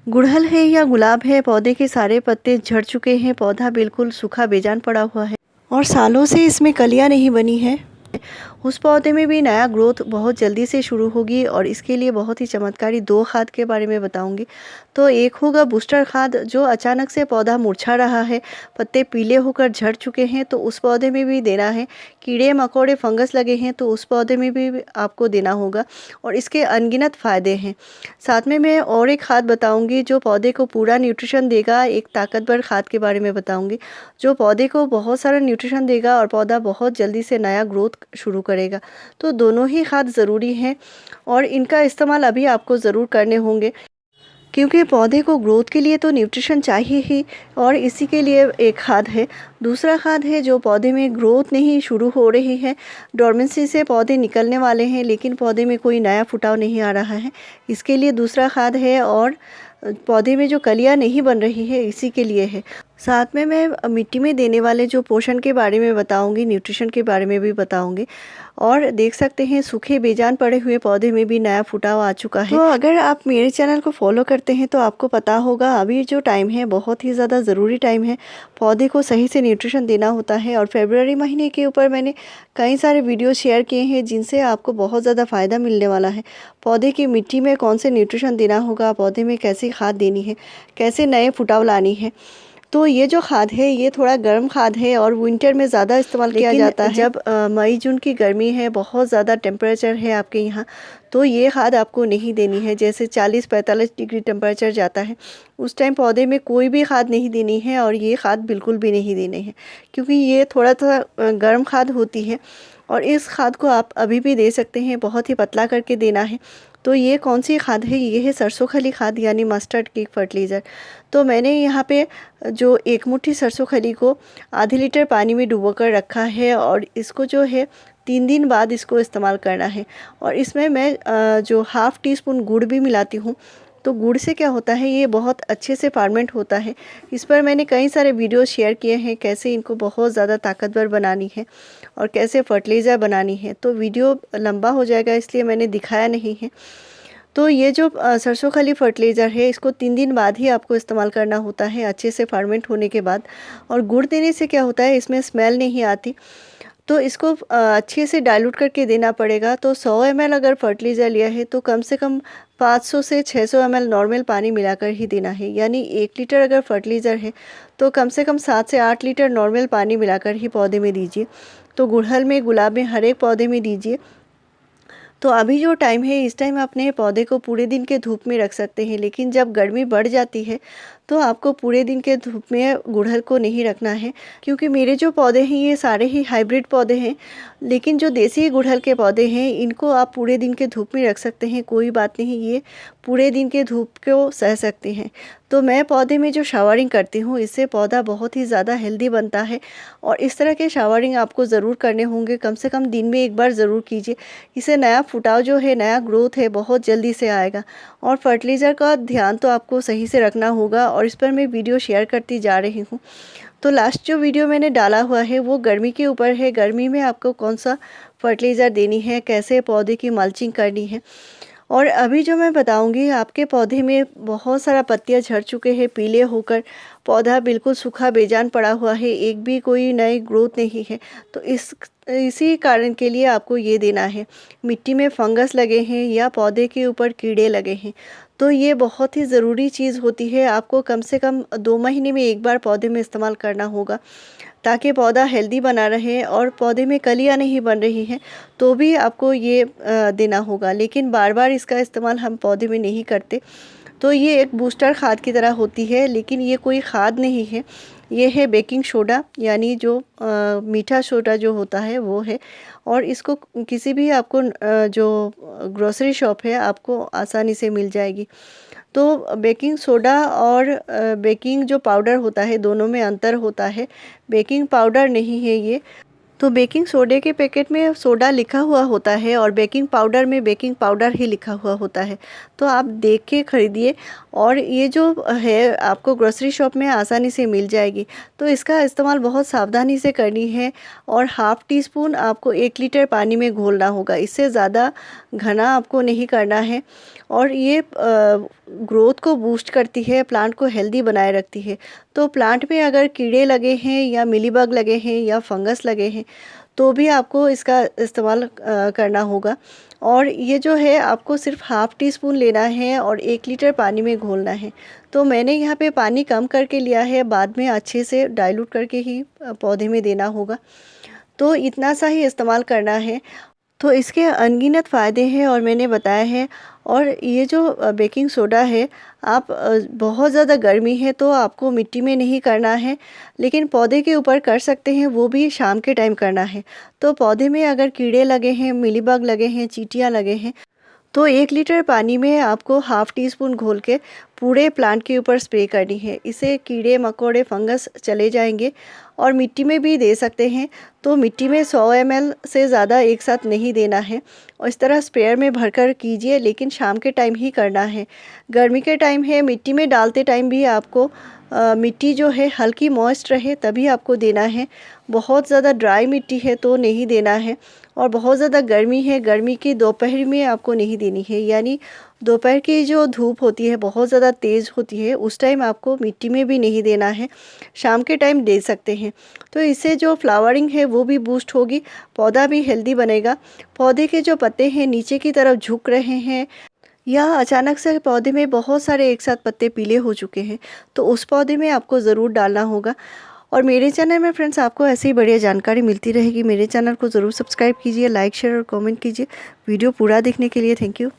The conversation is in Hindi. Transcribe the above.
गुड़हल है या गुलाब है, पौधे के सारे पत्ते झड़ चुके हैं, पौधा बिल्कुल सूखा बेजान पड़ा हुआ है और सालों से इसमें कलियां नहीं बनी है। उस पौधे में भी नया ग्रोथ बहुत जल्दी से शुरू होगी और इसके लिए बहुत ही चमत्कारी दो खाद के बारे में बताऊंगी। तो एक होगा बूस्टर खाद, जो अचानक से पौधा मुरझा रहा है, पत्ते पीले होकर झड़ चुके हैं, तो उस पौधे में भी देना है। कीड़े मकोड़े फंगस लगे हैं तो उस पौधे में भी आपको देना होगा और इसके अनगिनत फ़ायदे हैं। साथ में मैं और एक खाद बताऊंगी जो पौधे को पूरा न्यूट्रिशन देगा। एक ताकतवर खाद के बारे में बताऊंगी जो पौधे को बहुत सारा न्यूट्रिशन देगा और पौधा बहुत जल्दी से नया ग्रोथ शुरू करेगा। तो दोनों ही खाद ज़रूरी हैं और इनका इस्तेमाल अभी आपको ज़रूर करने होंगे, क्योंकि पौधे को ग्रोथ के लिए तो न्यूट्रिशन चाहिए ही और इसी के लिए एक खाद है। दूसरा खाद है जो पौधे में ग्रोथ नहीं शुरू हो रही है, डोर्मेंसी से पौधे निकलने वाले हैं लेकिन पौधे में कोई नया फुटाव नहीं आ रहा है, इसके लिए दूसरा खाद है। और पौधे में जो कलियां नहीं बन रही है इसी के लिए है। साथ में मैं मिट्टी में देने वाले जो पोषण के बारे में बताऊंगी, न्यूट्रिशन के बारे में भी बताऊंगी। और देख सकते हैं सूखे बेजान पड़े हुए पौधे में भी नया फुटाव आ चुका है। तो अगर आप मेरे चैनल को फॉलो करते हैं तो आपको पता होगा अभी जो टाइम है बहुत ही ज़्यादा ज़रूरी टाइम है, पौधे को सही से न्यूट्रिशन देना होता है। और फरवरी महीने के ऊपर मैंने कई सारे वीडियो शेयर किए हैं जिनसे आपको बहुत ज़्यादा फ़ायदा मिलने वाला है। पौधे की मिट्टी में कौन से न्यूट्रिशन देना होगा, पौधे में कैसी खाद देनी है, कैसे नए फुटाव लानी है। तो ये जो खाद है ये थोड़ा गर्म खाद है और विंटर में ज़्यादा इस्तेमाल किया जाता है। जब मई जून की गर्मी है, बहुत ज़्यादा टेम्परेचर है आपके यहाँ, तो ये खाद आपको नहीं देनी है। जैसे 40-45 डिग्री टेम्परेचर जाता है उस टाइम पौधे में कोई भी खाद नहीं देनी है और ये खाद बिल्कुल भी नहीं देने हैं, क्योंकि ये थोड़ा सा गर्म खाद होती है। और इस खाद को आप अभी भी दे सकते हैं, बहुत ही पतला करके देना है। तो ये कौन सी खाद है, ये है सरसों खली खाद यानी मस्टर्ड केक फर्टिलाइज़र। तो मैंने यहाँ पे जो एक मुट्ठी सरसों खली को आधे लीटर पानी में डुबो कर रखा है और इसको जो है 3 दिन बाद इसको इस्तेमाल करना है। और इसमें मैं जो हाफ़ टी स्पून गुड़ भी मिलाती हूँ। तो गुड़ से क्या होता है, ये बहुत अच्छे से फर्मेंट होता है। इस पर मैंने कई सारे वीडियो शेयर किए हैं कैसे इनको बहुत ज़्यादा ताकतवर बनानी है और कैसे फर्टिलाइज़र बनानी है। तो वीडियो लंबा हो जाएगा इसलिए मैंने दिखाया नहीं है। तो ये जो सरसों खली फर्टिलाइज़र है इसको 3 दिन बाद ही आपको इस्तेमाल करना होता है, अच्छे से फर्मेंट होने के बाद। और गुड़ देने से क्या होता है, इसमें स्मेल नहीं आती। तो इसको अच्छे से डाइल्यूट करके देना पड़ेगा। तो 100 ml अगर फर्टिलाइज़र लिया है तो कम से कम 500 से 600 ml नॉर्मल पानी मिलाकर ही देना है। यानी 1 लीटर अगर फर्टिलाइज़र है तो कम से कम 7 से 8 लीटर नॉर्मल पानी मिलाकर ही पौधे में दीजिए। तो गुड़हल में, गुलाब में, हर एक पौधे में दीजिए। तो अभी जो टाइम है इस टाइम अपने पौधे को पूरे दिन के धूप में रख सकते हैं, लेकिन जब गर्मी बढ़ जाती है तो आपको पूरे दिन के धूप में गुड़हल को नहीं रखना है। क्योंकि मेरे जो पौधे हैं ये सारे ही हाइब्रिड पौधे हैं, लेकिन जो देसी गुड़हल के पौधे हैं इनको आप पूरे दिन के धूप में रख सकते हैं, कोई बात नहीं, ये पूरे दिन के धूप को सह सकते हैं। तो मैं पौधे में जो शावरिंग करती हूँ इससे पौधा बहुत ही ज़्यादा हेल्दी बनता है। और इस तरह के शावरिंग आपको ज़रूर करने होंगे, कम से कम दिन में एक बार ज़रूर कीजिए। इससे नया फुटाव जो है, नया ग्रोथ है, बहुत जल्दी से आएगा। और फर्टिलाइज़र का ध्यान तो आपको सही से रखना होगा और इस पर मैं वीडियो शेयर करती जा रही हूँ। तो लास्ट जो वीडियो मैंने डाला हुआ है वो गर्मी के ऊपर है, गर्मी में आपको कौन सा फर्टिलाइज़र देनी है, कैसे पौधे की मल्चिंग करनी है। और अभी जो मैं बताऊंगी, आपके पौधे में बहुत सारा पत्तियां झड़ चुके हैं, पीले होकर पौधा बिल्कुल सूखा बेजान पड़ा हुआ है, एक भी कोई नई ग्रोथ नहीं है। तो इसी कारण के लिए आपको ये देना है। मिट्टी में फंगस लगे हैं या पौधे के ऊपर कीड़े लगे हैं तो ये बहुत ही ज़रूरी चीज़ होती है, आपको कम से कम 2 महीने में एक बार पौधे में इस्तेमाल करना होगा ताकि पौधा हेल्दी बना रहे। और पौधे में कलियां नहीं बन रही हैं तो भी आपको ये देना होगा, लेकिन बार बार इसका इस्तेमाल हम पौधे में नहीं करते। तो ये एक बूस्टर खाद की तरह होती है, लेकिन ये कोई खाद नहीं है, ये है बेकिंग सोडा, यानी जो मीठा सोडा जो होता है वो है। और इसको किसी भी आपको जो ग्रोसरी शॉप है आपको आसानी से मिल जाएगी। तो बेकिंग सोडा और बेकिंग जो पाउडर होता है दोनों में अंतर होता है, बेकिंग पाउडर नहीं है ये। तो बेकिंग सोडे के पैकेट में सोडा लिखा हुआ होता है और बेकिंग पाउडर में बेकिंग पाउडर ही लिखा हुआ होता है। तो आप देख के ख़रीदिए और ये जो है आपको ग्रोसरी शॉप में आसानी से मिल जाएगी। तो इसका इस्तेमाल बहुत सावधानी से करनी है और हाफ़ टी स्पून आपको 1 लीटर पानी में घोलना होगा, इससे ज़्यादा घना आपको नहीं करना है। और ये ग्रोथ को बूस्ट करती है, प्लांट को हेल्दी बनाए रखती है। तो प्लांट में अगर कीड़े लगे हैं या मिलीबग लगे हैं या फंगस लगे हैं तो भी आपको इसका इस्तेमाल करना होगा। और ये जो है आपको सिर्फ हाफ़ टी स्पून लेना है और 1 लीटर पानी में घोलना है। तो मैंने यहाँ पे पानी कम करके लिया है, बाद में अच्छे से डाइल्यूट करके ही पौधे में देना होगा। तो इतना सा ही इस्तेमाल करना है। तो इसके अनगिनत फ़ायदे हैं और मैंने बताया है। और ये जो बेकिंग सोडा है, आप बहुत ज़्यादा गर्मी है तो आपको मिट्टी में नहीं करना है, लेकिन पौधे के ऊपर कर सकते हैं, वो भी शाम के टाइम करना है। तो पौधे में अगर कीड़े लगे हैं, मिलीबग लगे हैं, चींटियाँ लगे हैं तो 1 लीटर पानी में आपको हाफ़ टी स्पून घोल के पूरे प्लांट के ऊपर स्प्रे करनी है। इससे कीड़े मकोड़े फंगस चले जाएंगे। और मिट्टी में भी दे सकते हैं, तो मिट्टी में 100 ml से ज़्यादा एक साथ नहीं देना है और इस तरह स्प्रेयर में भरकर कीजिए, लेकिन शाम के टाइम ही करना है। गर्मी के टाइम है, मिट्टी में डालते टाइम भी आपको मिट्टी जो है हल्की मॉइस्ट रहे तभी आपको देना है। बहुत ज़्यादा ड्राई मिट्टी है तो नहीं देना है। और बहुत ज़्यादा गर्मी है, गर्मी की दोपहर में आपको नहीं देनी है, यानी दोपहर की जो धूप होती है बहुत ज़्यादा तेज़ होती है, उस टाइम आपको मिट्टी में भी नहीं देना है, शाम के टाइम दे सकते हैं। तो इससे जो फ्लावरिंग है वो भी बूस्ट होगी, पौधा भी हेल्दी बनेगा। पौधे के जो पत्ते हैं नीचे की तरफ झुक रहे हैं या अचानक से पौधे में बहुत सारे एक साथ पत्ते पीले हो चुके हैं, तो उस पौधे में आपको ज़रूर डालना होगा। और मेरे चैनल में फ्रेंड्स आपको ऐसे ही बढ़िया जानकारी मिलती रहेगी। मेरे चैनल को ज़रूर सब्सक्राइब कीजिए, लाइक शेयर और कमेंट कीजिए। वीडियो पूरा देखने के लिए थैंक यू।